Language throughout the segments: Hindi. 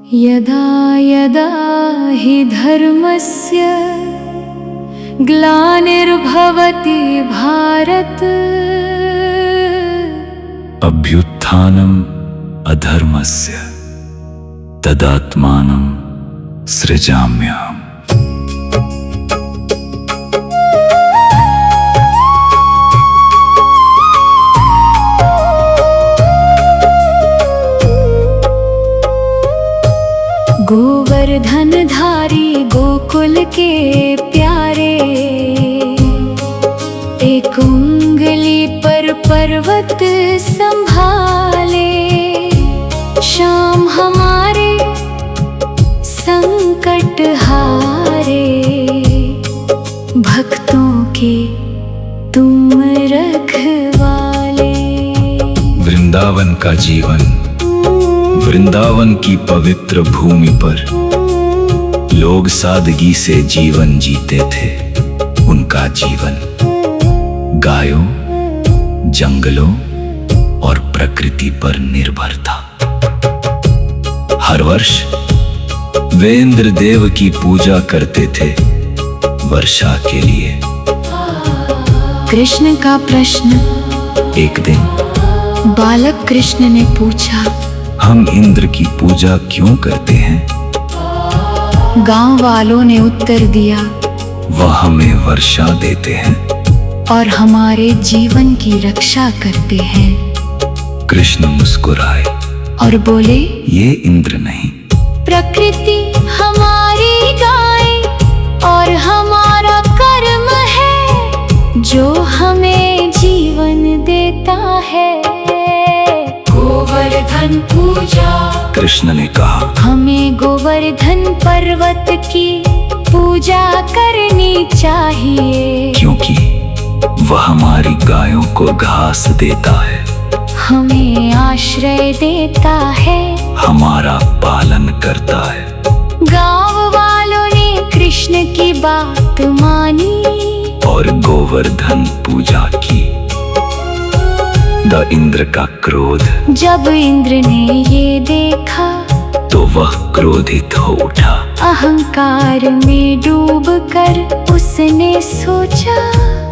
यदा यदा हि धर्मस्य ग्लानिर्भवति भारत अभ्युत्थानम् अधर्मस्य तदात्मानं सृजाम्यहम्। गोवर्धनधारी गोकुल के प्यारे, एक उंगली पर पर्वत संभाले। श्याम हमारे संकट हारे, भक्तों के तुम रखवाले। वृंदावन का जीवन, वृंदावन की पवित्र भूमि पर लोग सादगी से जीवन जीते थे। उनका जीवन गायों, जंगलों और प्रकृति पर निर्भर था। हर वर्ष वे इंद्रदेव की पूजा करते थे वर्षा के लिए। कृष्ण का प्रश्न। एक दिन बालक कृष्ण ने पूछा, हम इंद्र की पूजा क्यों करते हैं? गांव वालों ने उत्तर दिया, वह हमें वर्षा देते हैं और हमारे जीवन की रक्षा करते हैं। कृष्ण मुस्कुराए और बोले, ये इंद्र नहीं, प्रकृति हमारी गाय और हमारा कर्म है जो हमें जीवन देता है। गोवर्धन पूजा। कृष्ण ने कहा, हमें गोवर्धन पर्वत की पूजा करनी चाहिए, क्योंकि वह हमारी गायों को घास देता है, हमें आश्रय देता है, हमारा पालन करता है। गांव वालों ने कृष्ण की बात मानी और गोवर्धन पूजा की। द इंद्र का क्रोध। जब इंद्र ने ये देखा तो वह क्रोधित हो उठा। अहंकार में डूबकर उसने सोचा,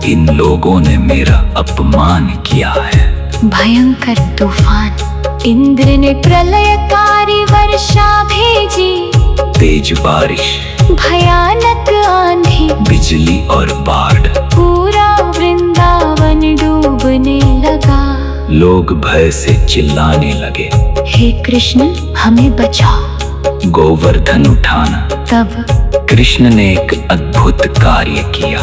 इन लोगों ने मेरा अपमान किया है। भयंकर तूफान। इंद्र ने प्रलयकारी वर्षा भेजी, तेज बारिश, भयानक आंधी, बिजली और बाढ़। पूरा वृंदावन डूबने लगा। लोग भय से चिल्लाने लगे, हे कृष्ण हमें बचाओ। गोवर्धन उठाना। तब कृष्ण ने एक अद्भुत कार्य किया।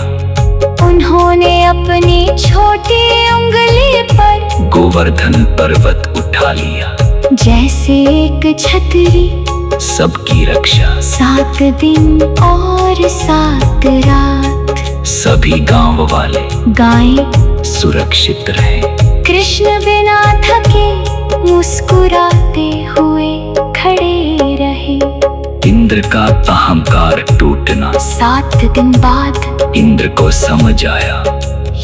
उन्होंने अपनी छोटी उंगली पर गोवर्धन पर्वत उठा लिया, जैसे एक छतरी। सबकी रक्षा। 7 दिन और 7 रात सभी गांव वाले, गायें सुरक्षित रहे। कृष्ण बिना थके मुस्कुराते हुए खड़े रहे। इंद्र का अहंकार टूटना। 7 दिन बाद इंद्र को समझ आया,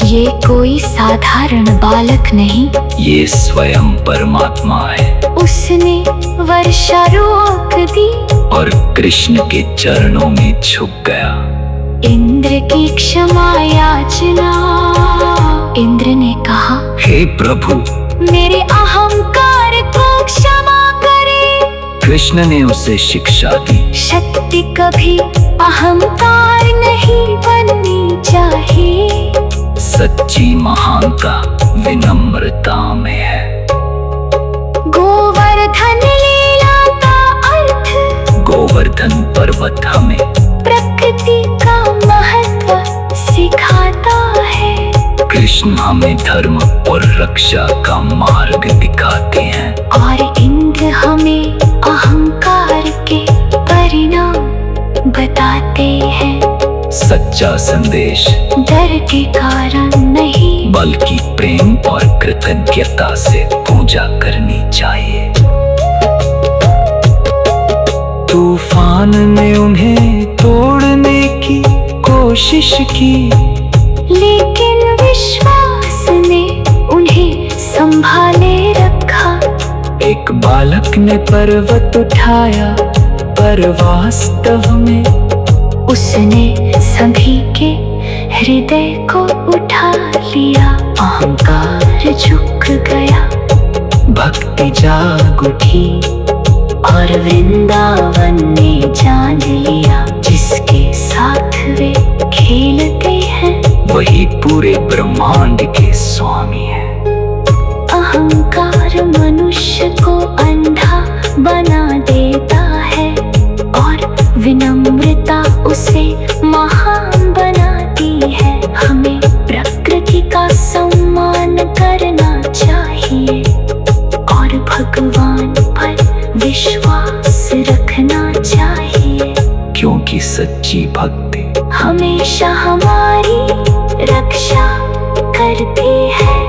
ये कोई साधारण बालक नहीं, ये स्वयं परमात्मा है। उसने वर्षा रोक दी और कृष्ण के चरणों में झुक गया। इंद्र की क्षमा याचना। इंद्र ने कहा, हे प्रभु, मेरे अहंकार को क्षमा करें। कृष्ण ने उसे शिक्षा दी। शक्ति कभी अहंकार नहीं बननी चाहिए। सच्ची महानता विनम्रता में है। गोवर्धन लीला का अर्थ। गोवर्धन पर्वत हमें प्रकृति का महत्व सिखाता है। कृष्ण हमें धर्म और रक्षा का मार्ग दिखाते हैं। और इंद्र हमें अहंकार के परिणाम बताते हैं। सच्चा संदेश डर के कारण नहीं, बल्कि प्रेम और कृतज्ञता से पूजा करनी चाहिए। तूफान ने उन्हें तोड़ने की कोशिश की, लेकिन विश्वास ने उन्हें संभाले रखा। एक बालक ने पर्वत उठाया, पर वास्तव में उसने सभी के हृदय को उठा लिया। अहंकार झुक गया, भक्ति जाग उठी और वृंदावन ने जान लिया। जिसके साथ वे खेलते हैं वही पूरे ब्रह्मांड के स्वामी है। अहंकार मनुष्य को अंधा बना देता है और विनम्रता उसे महान बनाती है। हमें प्रकृति का सम्मान करना चाहिए और भगवान पर विश्वास रखना चाहिए, क्योंकि सच्ची भक्ति हमेशा हमारी रक्षा करती है।